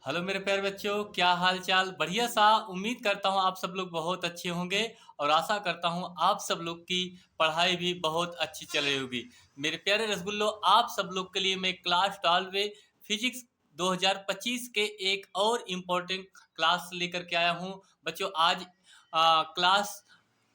Hello मेरे प्यारे बच्चों, क्या हाल चाल। बढ़िया सा। उम्मीद करता हूँ आप सब लोग बहुत अच्छे होंगे और आशा करता हूँ आप सब लोग की पढ़ाई भी बहुत अच्छी चल रही होगी। मेरे प्यारे रसगुल्लो, आप सब लोग के लिए मैं क्लास 12 फिजिक्स 2025 के एक और इम्पोर्टेंट क्लास लेकर के आया हूँ। बच्चों आज क्लास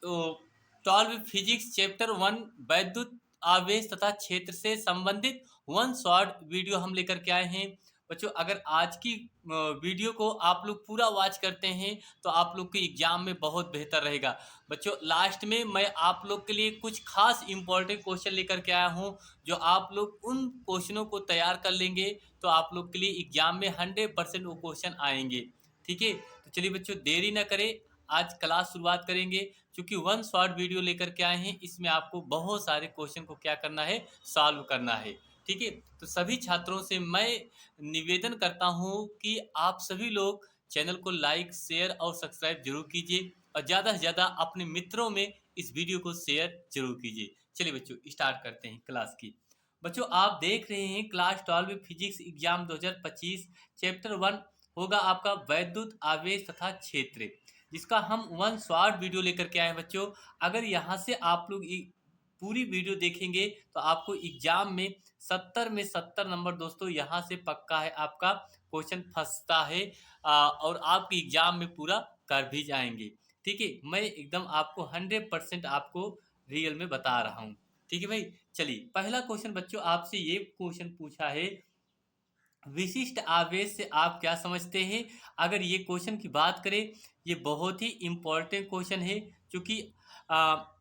12 फिजिक्स चैप्टर 1 वैद्युत आवेश तथा क्षेत्र से संबंधित वन शॉर्ट वीडियो हम लेकर के आए हैं। बच्चों अगर आज की वीडियो को आप लोग पूरा वॉच करते हैं तो आप लोग के एग्जाम में बहुत बेहतर रहेगा। बच्चों लास्ट में मैं आप लोग के लिए कुछ खास इंपॉर्टेंट क्वेश्चन लेकर के आया हूं, जो आप लोग उन क्वेश्चनों को तैयार कर लेंगे तो आप लोग के लिए एग्जाम में 100% वो क्वेश्चन आएंगे। ठीक है, तो चलिए बच्चों देरी ना करें, आज क्लास शुरुआत करेंगे। क्योंकि वन शॉर्ट वीडियो लेकर के आए हैं, इसमें आपको बहुत सारे क्वेश्चन को क्या करना है, सॉल्व करना है। ठीक है, तो सभी छात्रों से मैं निवेदन करता हूं कि आप सभी लोग चैनल को लाइक शेयर और सब्सक्राइब जरूर कीजिए और ज़्यादा से ज़्यादा अपने मित्रों में इस वीडियो को शेयर जरूर कीजिए। चलिए बच्चों स्टार्ट करते हैं क्लास की। बच्चों आप देख रहे हैं क्लास 12 फिजिक्स एग्जाम 2025 चैप्टर 1 होगा आपका वैद्युत आवेश तथा क्षेत्र, जिसका हम वन शॉर्ट वीडियो लेकर के आए हैं। बच्चों अगर यहाँ से आप लोग पूरी वीडियो देखेंगे तो आपको एग्जाम में 70 में 70 नंबर दोस्तों यहाँ से पक्का है, आपका क्वेश्चन फंसता है और आपके एग्जाम में पूरा कर भी जाएंगे। ठीक है, मैं एकदम आपको 100% आपको रियल में बता रहा हूँ। ठीक है भाई, चलिए पहला क्वेश्चन बच्चों आपसे ये क्वेश्चन पूछा है, विशिष्ट आवेश से आप क्या समझते हैं। अगर ये क्वेश्चन की बात करें, ये बहुत ही इम्पोर्टेंट क्वेश्चन है, क्योंकि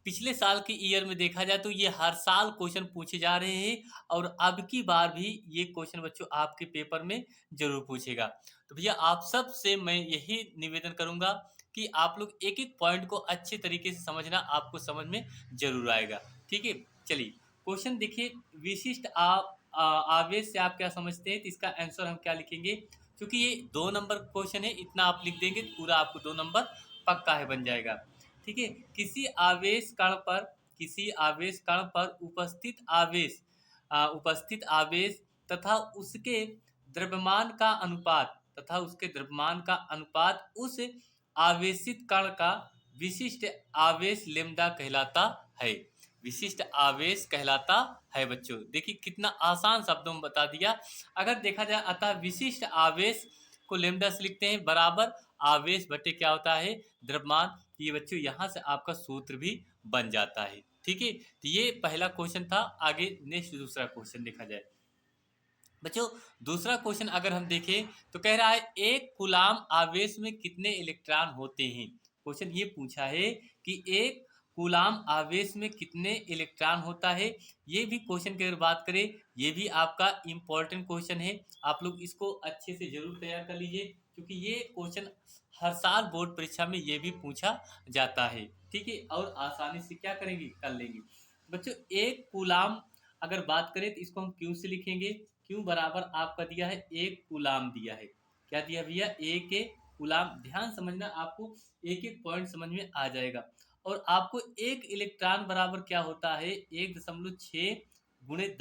पिछले साल के ईयर में देखा जाए तो ये हर साल क्वेश्चन पूछे जा रहे हैं और अब की बार भी ये क्वेश्चन बच्चों आपके पेपर में जरूर पूछेगा। तो भैया आप सब से मैं यही निवेदन करूंगा कि आप लोग एक एक पॉइंट को अच्छे तरीके से समझना, आपको समझ में जरूर आएगा। ठीक है, चलिए क्वेश्चन देखिए, विशिष्ट आवेश से आप क्या समझते हैं, तो इसका आंसर हम क्या लिखेंगे। क्योंकि ये 2 नंबर क्वेश्चन है, इतना आप लिख देंगे तो पूरा आपको 2 नंबर पक्का है बन जाएगा। ठीक है, किसी आवेश कण पर उपस्थित आवेश तथा उसके द्रव्यमान का अनुपात उस आवेशित कण का विशिष्ट आवेश लेम्डा कहलाता है। विशिष्ट आवेश कहलाता है। बच्चों देखिए कितना आसान शब्दों में बता दिया। अगर देखा जाए अतः विशिष्ट आवेश को लेम्डा से लिखते हैं बराबर आवेश बटे क्या होता है, द्रव्यमान। ये बच्चों यहाँ से आपका सूत्र भी बन जाता है। ठीक है, तो ये पहला क्वेश्चन था। आगे नेक्स्ट दूसरा क्वेश्चन देखा जाए। बच्चों दूसरा क्वेश्चन अगर हम देखें तो कह रहा है एक कूलाम आवेश में कितने इलेक्ट्रॉन होते हैं। क्वेश्चन ये पूछा है कि एक कूलाम आवेश में कितने इलेक्ट्रॉन होता है। ये भी क्वेश्चन की अगर बात करें, ये भी आपका इम्पोर्टेंट क्वेश्चन है। आप लोग इसको अच्छे से जरूर तैयार कर लीजिए, क्योंकि ये क्वेश्चन हर साल बोर्ड परीक्षा में ये भी पूछा जाता है। ठीक है, और आसानी से क्या करेंगे, कर लेंगे। बच्चों एक कूलाम अगर बात करें तो इसको हम क्यू से लिखेंगे। क्यू बराबर आपका दिया है एक कूलाम दिया है। क्या दिया भैया, एक कूलाम। ध्यान समझना, आपको एक एक पॉइंट समझ में आ जाएगा। और आपको एक इलेक्ट्रॉन बराबर क्या होता है, 1.6 ×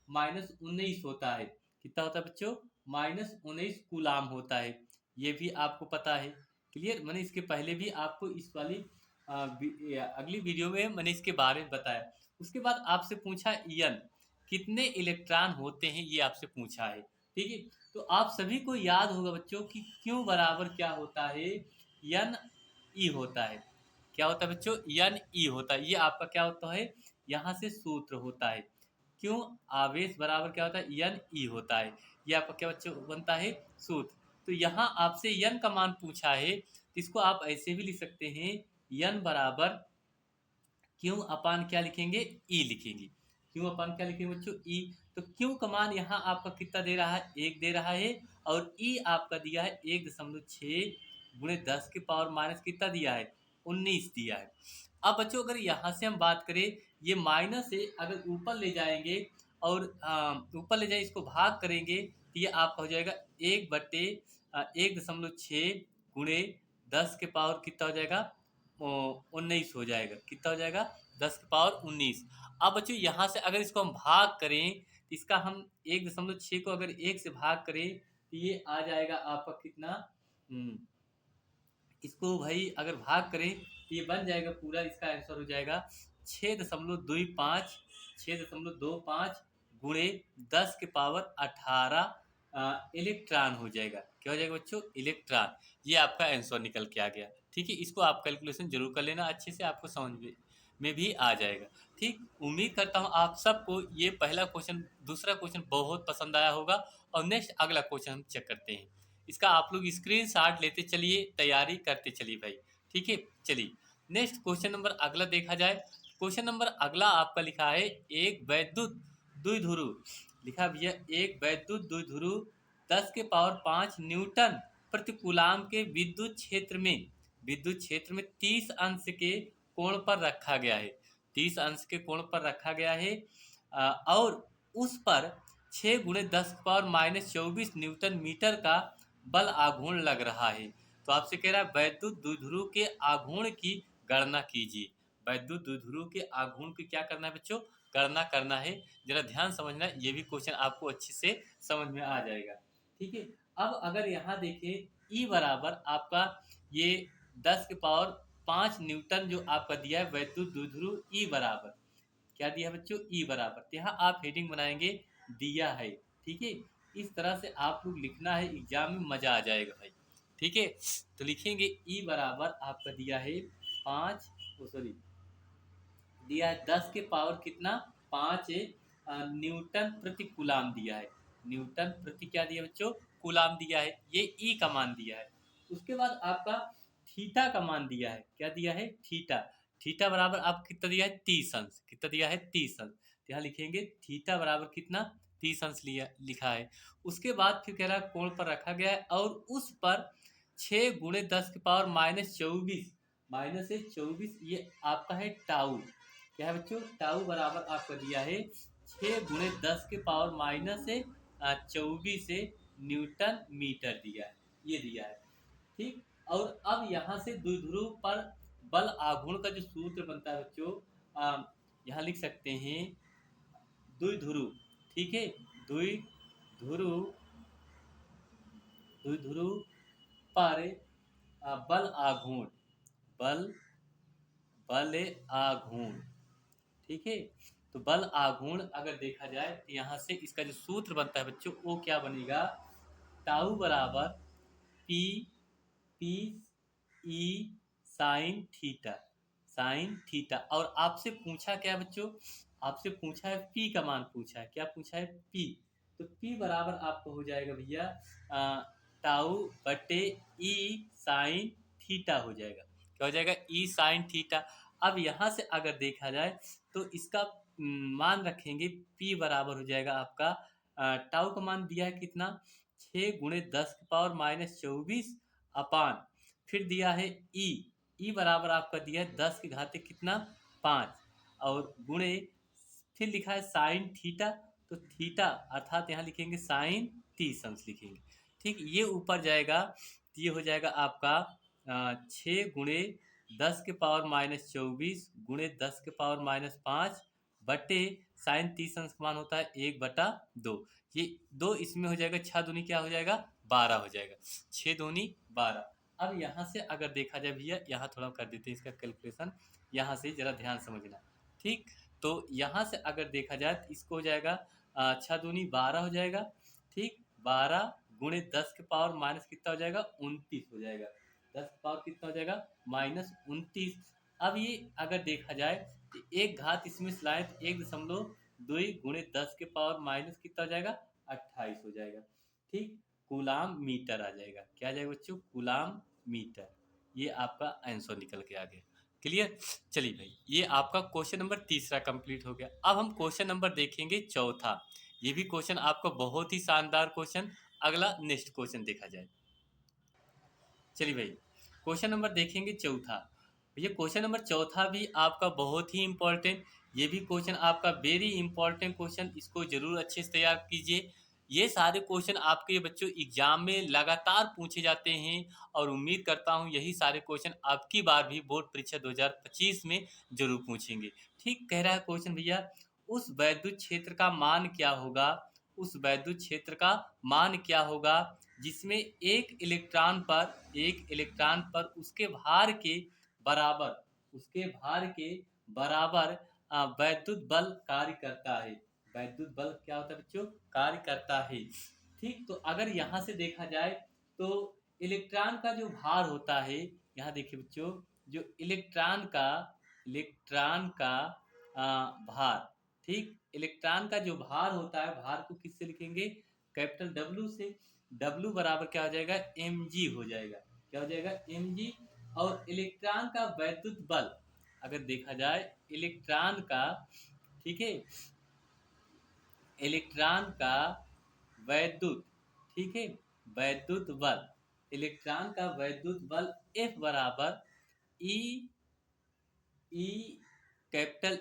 10⁻⁻19 होता है। कितना होता है बच्चों, -19 कूलाम होता है। ये भी आपको पता है। क्लियर, मैंने इसके पहले भी आपको इस वाली अगली वीडियो में मैंने इसके बारे में बताया। उसके बाद आपसे पूछा यन कितने इलेक्ट्रॉन होते हैं, ये आपसे पूछा है। ठीक है, तो आप सभी को याद होगा बच्चों कि क्यों बराबर क्या होता है, यन ई होता है। क्या होता है बच्चों, यन ई होता है। ये आपका क्या होता है, यहाँ से सूत्र होता है। क्यों आवेश बराबर क्या होता है, यन ई होता है। ये आपका क्या बच्चों बनता है, सूत्र। तो यहाँ आपसे यन का मान पूछा है, तो इसको आप ऐसे भी लिख सकते हैं, यन बराबर क्यों अपान क्या लिखेंगे, ई लिखेंगे। क्यों अपान क्या लिखेंगे बच्चों, ई। तो क्यों का मान यहाँ आपका कितना दे रहा है, 1 दे रहा है। और ई आपका दिया है 1.6 × 10⁻⁻ कितना दिया है, 19 दिया है। अब बच्चों अगर यहाँ से हम बात करें, ये माइनस है, अगर ऊपर ले जाएंगे और ऊपर ले जाए इसको भाग करेंगे तो ये आपका हो जाएगा 1/1.6 × 10 कितना हो जाएगा, 19 हो जाएगा। कितना हो जाएगा, 10⁻19। अब बच्चों यहाँ से अगर इसको हम भाग करें तो इसका हम 1.6 को अगर 1 से भाग करें तो ये आ जाएगा आपका कितना, इसको भाई अगर भाग करें तो ये बन जाएगा पूरा, इसका आंसर हो जाएगा 6.25, 6.25 गुणे 10 के पावर 18 इलेक्ट्रॉन हो जाएगा। क्या हो जाएगा बच्चों? इलेक्ट्रॉन। ये आपका आंसर निकल के आ गया। ठीक है, इसको आप कैलकुलेशन जरूर कर लेना अच्छे से, आपको समझ में भी आ जाएगा। ठीक, उम्मीद करता हूँ आप सबको ये पहला क्वेश्चन, दूसरा क्वेश्चन बहुत पसंद आया होगा। और नेक्स्ट अगला क्वेश्चन हम चेक करते हैं। इसका आप लोग स्क्रीनशॉट लेते चलिए, तैयारी करते चलिए भाई। ठीक है, चलिए नेक्स्ट क्वेश्चन नंबर अगला देखा जाए। क्वेश्चन नंबर अगला आपका लिखा है, एक वैद्युत द्विध्रुव, लिखा भैया एक वैद्युत द्विध्रुव 10 के पावर 5 न्यूटन प्रति कूलाम के विद्युत क्षेत्र में, विद्युत क्षेत्र में 30 अंश के कोण पर रखा गया है, 30 अंश के कोण पर रखा गया है। और उस पर 6 गुणे 10 के पावर -24 न्यूटन मीटर का बल आघूर्ण लग रहा है। तो आपसे कह रहा है वैद्युत द्विध्रुव के आघूर्ण की गणना कीजिए। वैद्युत द्विध्रुव के आघूर्ण की क्या करना है बच्चों? गणना करना है। जरा ध्यान समझना, ये भी क्वेश्चन आपको अच्छे से समझ में आ जाएगा। ठीक है, अब अगर यहाँ देखें ई बराबर आपका ये 10 के पावर 5 न्यूटन जो आपका दिया है वैद्युत द्विध्रुव, ई बराबर क्या दिया है बच्चों? ई बराबर। तो यहाँ आप हेडिंग बनाएंगे दिया है। ठीक है, इस तरह से आप लोग लिखना है, एग्जाम में मजा आ जाएगा भाई। ठीक है, तो लिखेंगे ई बराबर आपका दिया है 5, सॉरी दिया है 10 के पावर कितना 5 न्यूटन प्रति कूलाम दिया है। न्यूटन प्रति क्या दिया बच्चों? कूलाम दिया है। ये ई का मान दिया है। उसके बाद आपका थीटा का मान दिया है। क्या दिया है? थीटा। थीटा बराबर आप कितना दिया है? 30 अंश। कितना दिया है? 30 अंश। तो यहाँ लिखेंगे थीटा बराबर कितना? 30 अंश लिया लिखा है। उसके बाद फिर कह रहा है कोण पर रखा गया है और उस पर 6 गुणे 10 के पावर -24 ये आपका है टाउ। क्या है बच्चों? टाउ बराबर आपका दिया है 6 गुणे 10 के पावर -24 न्यूटन मीटर दिया है, ये दिया है। ठीक, और अब यहाँ से द्विध्रुव पर बल आघूर्ण का जो सूत्र बनता है बच्चों, यहाँ लिख सकते हैं द्विध्रुव। ठीक है, द्विध्रुव, द्विध्रुव पर बल आघूर्ण, बल बल आघूर्ण। ठीक है, तो बल आघूर्ण अगर देखा जाए तो यहाँ से इसका जो सूत्र बनता है बच्चों वो क्या बनेगा? टाउ बराबर P P E sine theta, sine theta. और आपसे पूछा क्या बच्चों? आपसे पूछा है पी का मान पूछा है। क्या पूछा है? पी। तो पी बराबर आपको हो जाएगा भैया टाउ बटे ई साइन थीटा हो जाएगा। क्या हो जाएगा? ई साइन थीटा। अब यहाँ से अगर देखा जाए तो इसका मान रखेंगे P बराबर हो जाएगा आपका टाउ का मान दिया है कितना? 6 गुणे 10 के पावर -24 अपान फिर दिया है ई बराबर आपका दिया है 10 की घाते कितना? 5 और गुणे फिर लिखा है साइन थीटा। तो थीटा अर्थात यहाँ लिखेंगे साइन 30 अंश लिखेंगे। ठीक, ये ऊपर जाएगा तो ये हो जाएगा आपका 6 गुणे 10 के पावर -24 गुणे 10 के पावर -5 बटे साइन 30 अंश का मान होता है 1/2। ये 2 इसमें हो जाएगा, 6 दूनी क्या हो जाएगा? 12 हो जाएगा। 6 दूनी 12। अब यहाँ से अगर देखा जाए भैया, यहाँ थोड़ा कर देते हैं इसका कैलकुलेशन, यहाँ से जरा ध्यान समझना। ठीक, तो यहाँ से अगर देखा जाए तो इसको हो जाएगा 6 दूनी 12 हो जाएगा। ठीक, 12 गुणे 10 के पावर माइनस कितना हो जाएगा? 29 हो जाएगा। 10 पावर कितना हो जाएगा? -29। अब ये अगर देखा जाए तो एक घात इसमें लाए तो 1.2 गुणे 10 के पावर माइनस कितना हो जाएगा? 28 हो जाएगा। ठीक, कूलाम मीटर आ जाएगा। क्या आ जाएगा बच्चों? Coulomb metre. ये आपका आंसर निकल के आ गया। क्लियर? चलिए भाई, ये आपका क्वेश्चन नंबर तीसरा कंप्लीट हो गया। अब हम क्वेश्चन नंबर देखेंगे चौथा। ये भी क्वेश्चन आपका बहुत ही शानदार क्वेश्चन। अगला नेक्स्ट क्वेश्चन देखा जाए। चलिए भाई, क्वेश्चन नंबर देखेंगे चौथा। ये क्वेश्चन नंबर चौथा भी आपका बहुत ही इंपॉर्टेंट, ये भी क्वेश्चन आपका वेरी इंपॉर्टेंट क्वेश्चन, इसको जरूर अच्छे से तैयार कीजिए। ये सारे क्वेश्चन आपके बच्चों एग्जाम में लगातार पूछे जाते हैं और उम्मीद करता हूँ यही सारे क्वेश्चन आपकी बार भी बोर्ड परीक्षा 2025 में जरूर पूछेंगे। ठीक, कह रहा है क्वेश्चन भैया, उस वैद्युत क्षेत्र का मान क्या होगा उस वैद्युत क्षेत्र का मान क्या होगा जिसमें एक इलेक्ट्रॉन पर उसके भार के बराबर वैद्युत बल कार्य करता है। वैद्युत बल क्या होता है बच्चों? कार्य करता है। ठीक, तो अगर यहाँ से देखा जाए तो इलेक्ट्रॉन का जो भार होता है, यहाँ देखिए बच्चों, जो इलेक्ट्रॉन का भार, ठीक, इलेक्ट्रॉन का जो भार होता है, भार को किससे लिखेंगे? कैपिटल डब्ल्यू से। डब्ल्यू बराबर क्या हो जाएगा? mg हो जाएगा। क्या हो जाएगा? mg। और इलेक्ट्रॉन का वैद्युत बल अगर देखा जाए, इलेक्ट्रॉन का, ठीक है, इलेक्ट्रॉन का वैद्युत, ठीक है, वैद्युत बल, इलेक्ट्रॉन का वैद्युत बल F बराबर E E capital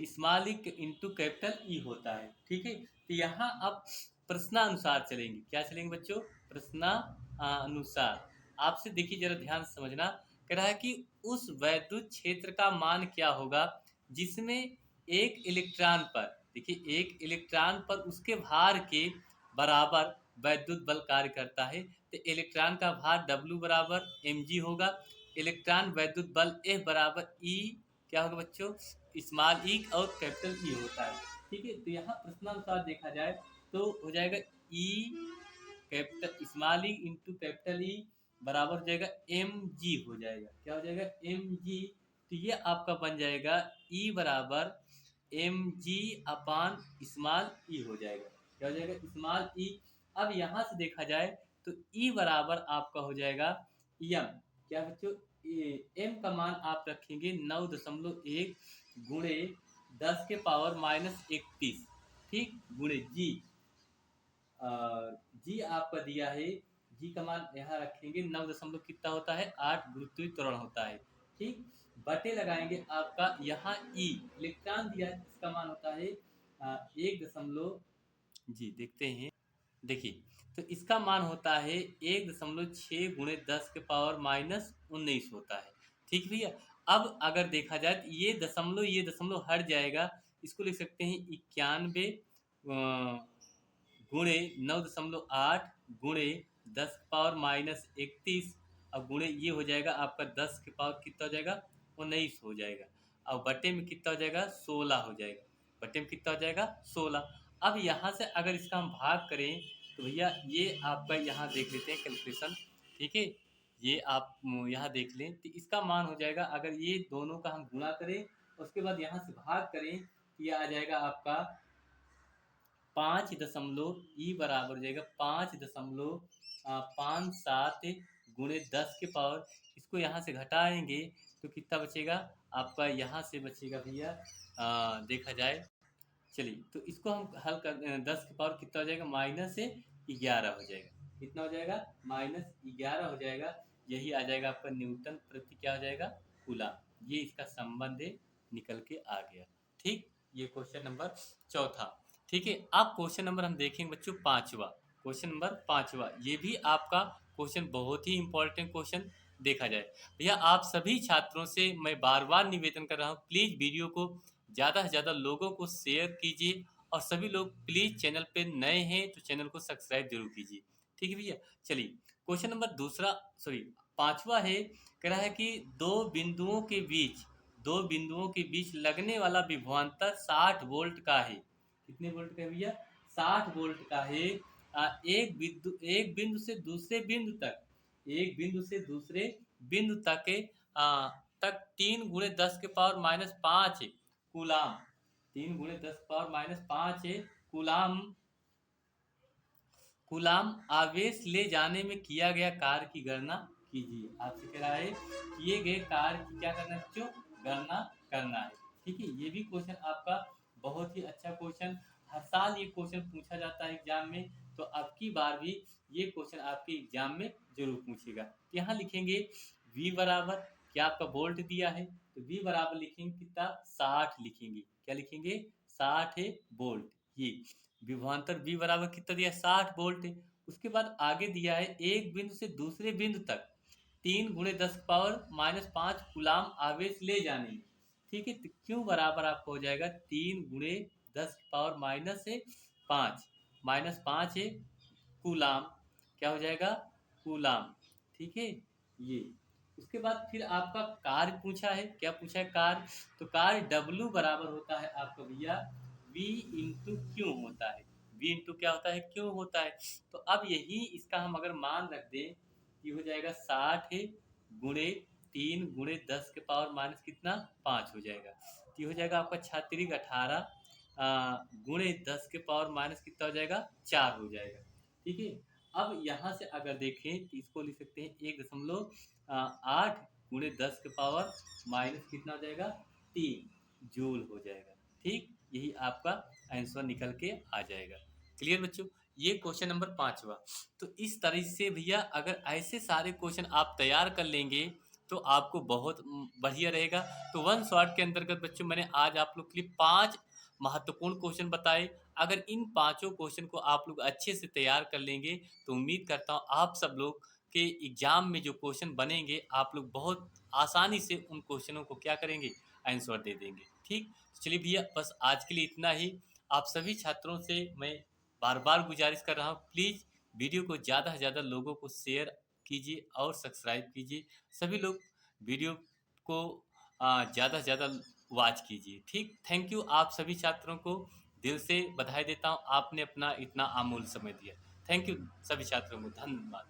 small E into capital E होता है। ठीक है, तो यहाँ अब प्रश्नानुसार चलेंगे। क्या चलेंगे बच्चों? प्रश्नानुसार। आपसे देखिए जरा ध्यान से समझना। कह रहा है कि उस वैद्युत क्षेत्र का मान क्या होगा जिसमें एक इलेक्ट्रॉन पर, देखिए, एक इलेक्ट्रॉन पर उसके भार के बराबर वैद्युत बल कार्य करता है। तो इलेक्ट्रॉन का भार W बराबर mg होगा। इलेक्ट्रॉन वैद्युत बल F बराबर E क्या होगा बच्चों? स्मॉल ई और कैपिटल ई होता है। ठीक है, तो यहाँ प्रश्नानुसार देखा जाए तो हो जाएगा ई capital small E into capital ई बराबर हो जाएगा एम जी हो जाएगा। क्या हो जाएगा? M G. तो ये आपका बन जाएगा ई बराबर एम जी अपान स्मॉल ई हो जाएगा। क्या हो जाएगा? स्मॉल ई। अब यहाँ से देखा जाए तो ई बराबर आपका हो जाएगा एम। क्या बच्चों? एम का मान आप रखेंगे 9.1 गुणे 10 के पावर माइनस 31, ठीक, गुणे जी। जी आपका दिया है, जी का मान यहाँ रखेंगे 9 दशमलव कितना होता है? 8 गुरुत्वीय त्वरण होता है। ठीक, बटे लगाएंगे आपका यहाँ ई इलेक्ट्रॉन दिया है, इसका मान होता है 1 जी देखते हैं, देखिए, तो इसका मान होता है 1.6 गुणे 10 के पावर माइनस 19 होता है। ठीक भैया। अब अगर देखा जाए तो ये दशमलव हट जाएगा, इसको लिख सकते हैं 91 गुणे 9.8 गुणे 10 के पावर माइनस 31। अब गुणे ये हो जाएगा आपका 10 के पावर कितना हो जाएगा? 19 हो जाएगा। अब बटे में कितना हो जाएगा? 16 हो जाएगा। बटे में कितना हो जाएगा? 16। अब यहाँ से अगर इसका हम भाग करें तो भैया ये आपका यहाँ देख लेते हैं कैलकुलेशन। ठीक है, ये आप यहाँ देख लें तो इसका मान हो जाएगा, अगर ये दोनों का हम गुणा करें उसके बाद यहाँ से भाग करें तो ये आ जाएगा आपका 5 ई बराबर हो जाएगा 5.57 गुणे 10 के पावर। इसको यहाँ से घटाएंगे तो कितना बचेगा आपका? यहाँ से बचेगा भैया, देखा जाए, चलिए तो इसको हम हल कर 10 के पावर कितना हो जाएगा? -11 हो जाएगा। कितना हो जाएगा? -11 हो जाएगा। यही आ जाएगा आपका न्यूटन प्रति क्या हो जाएगा? कूलम। ये इसका संबंध है, निकल के आ गया। ठीक, ये क्वेश्चन नंबर चौथा। ठीक है, अब क्वेश्चन नंबर हम देखेंगे बच्चों पांचवा। क्वेश्चन नंबर पांचवा, ये भी आपका क्वेश्चन बहुत ही इंपॉर्टेंट क्वेश्चन देखा जाए। भैया आप सभी छात्रों से मैं बार बार निवेदन कर रहा हूँ, प्लीज वीडियो को ज़्यादा से ज़्यादा लोगों को शेयर कीजिए और सभी लोग प्लीज चैनल पे नए हैं तो चैनल को सब्सक्राइब जरूर कीजिए। ठीक है भैया, चलिए क्वेश्चन नंबर दूसरा, सॉरी पांचवा है। कह रहा है कि दो बिंदुओं के बीच लगने वाला विभवांतर 60 वोल्ट का है। कितने वोल्ट का है भैया? 60 वोल्ट का है। एक बिंदु से दूसरे बिंदु तक, एक बिंदु से दूसरे बिंदु तक आ, तक 3 गुणे 10 के पावर माइनस 5 कूलाम, 3 गुणे 10 पावर माइनस 5 कूलाम कूलाम आवेश ले जाने में किया गया कार्य की गणना कीजिए। आपसे कह रहा है किए गए कार्य की क्या करना है बच्चों? गणना करना है। ठीक है, ये भी क्वेश्चन आपका बहुत ही अच्छा क्वेश्चन, हर साल ये क्वेश्चन पूछा जाता है एग्जाम में, तो अब की बार भी ये क्वेश्चन आपके एग्जाम में जरूर पूछेगा। यहाँ लिखेंगे V बराबर, क्या आपका वोल्ट दिया है तो V बराबर लिखेंगे कितना? 60 लिखेंगे। क्या लिखेंगे? 60 वोल्ट। ये विभवांतर V बराबर कितना दिया? 60 वोल्ट। उसके बाद आगे दिया है एक बिंदु से दूसरे बिंदु तक 3 गुणे 10 पावर माइनस 5 कूलाम आवेश ले जाने में। ठीक है, तो क्यों बराबर आपको हो जाएगा 3 गुणे 10 पावर माइनस 5। -5 है कूलाम, क्या हो जाएगा कूलाम, ठीक है ये। उसके बाद फिर आपका कार्य पूछा है, क्या पूछा है कार्य, तो कार्य W बराबर होता है आपका भैया V इंटू क्यू होता है, V इंटू क्या होता है क्यों होता है। तो अब यही इसका हम अगर मान रख दें, ये हो जाएगा 60 है गुणे 3 गुणे 10 के पावर माइनस कितना 5 हो जाएगा। तो ये हो जाएगा आपका छात्रिक 18 गुणे 10 के पावर माइनस कितना हो जाएगा 4 हो जाएगा, ठीक है। अब यहाँ से अगर देखें तो इसको लिख सकते हैं 1.8 गुणे 10 के पावर माइनस कितना हो जाएगा 3 जूल हो जाएगा, ठीक। यही आपका आंसर निकल के आ जाएगा। क्लियर बच्चों, ये क्वेश्चन नंबर 5वां। तो इस तरह से भैया अगर ऐसे सारे क्वेश्चन आप तैयार कर लेंगे तो आपको बहुत बढ़िया रहेगा। तो वन शॉट के अंतर्गत बच्चों मैंने आज आप लोग के लिए 5 महत्वपूर्ण क्वेश्चन बताए। अगर इन पांचों क्वेश्चन को आप लोग अच्छे से तैयार कर लेंगे तो उम्मीद करता हूँ आप सब लोग के एग्जाम में जो क्वेश्चन बनेंगे आप लोग बहुत आसानी से उन क्वेश्चनों को क्या करेंगे आंसर दे देंगे, ठीक। चलिए भैया बस आज के लिए इतना ही। आप सभी छात्रों से मैं बार बार गुजारिश कर रहा हूँ, प्लीज़ वीडियो को ज़्यादा से ज़्यादा लोगों को शेयर कीजिए और सब्सक्राइब कीजिए। सभी लोग वीडियो को ज़्यादा से ज़्यादा वॉच कीजिए, ठीक। थैंक यू आप सभी छात्रों को दिल से बधाई देता हूँ, आपने अपना इतना अमूल्य समय दिया। थैंक यू सभी छात्रों को, धन्यवाद।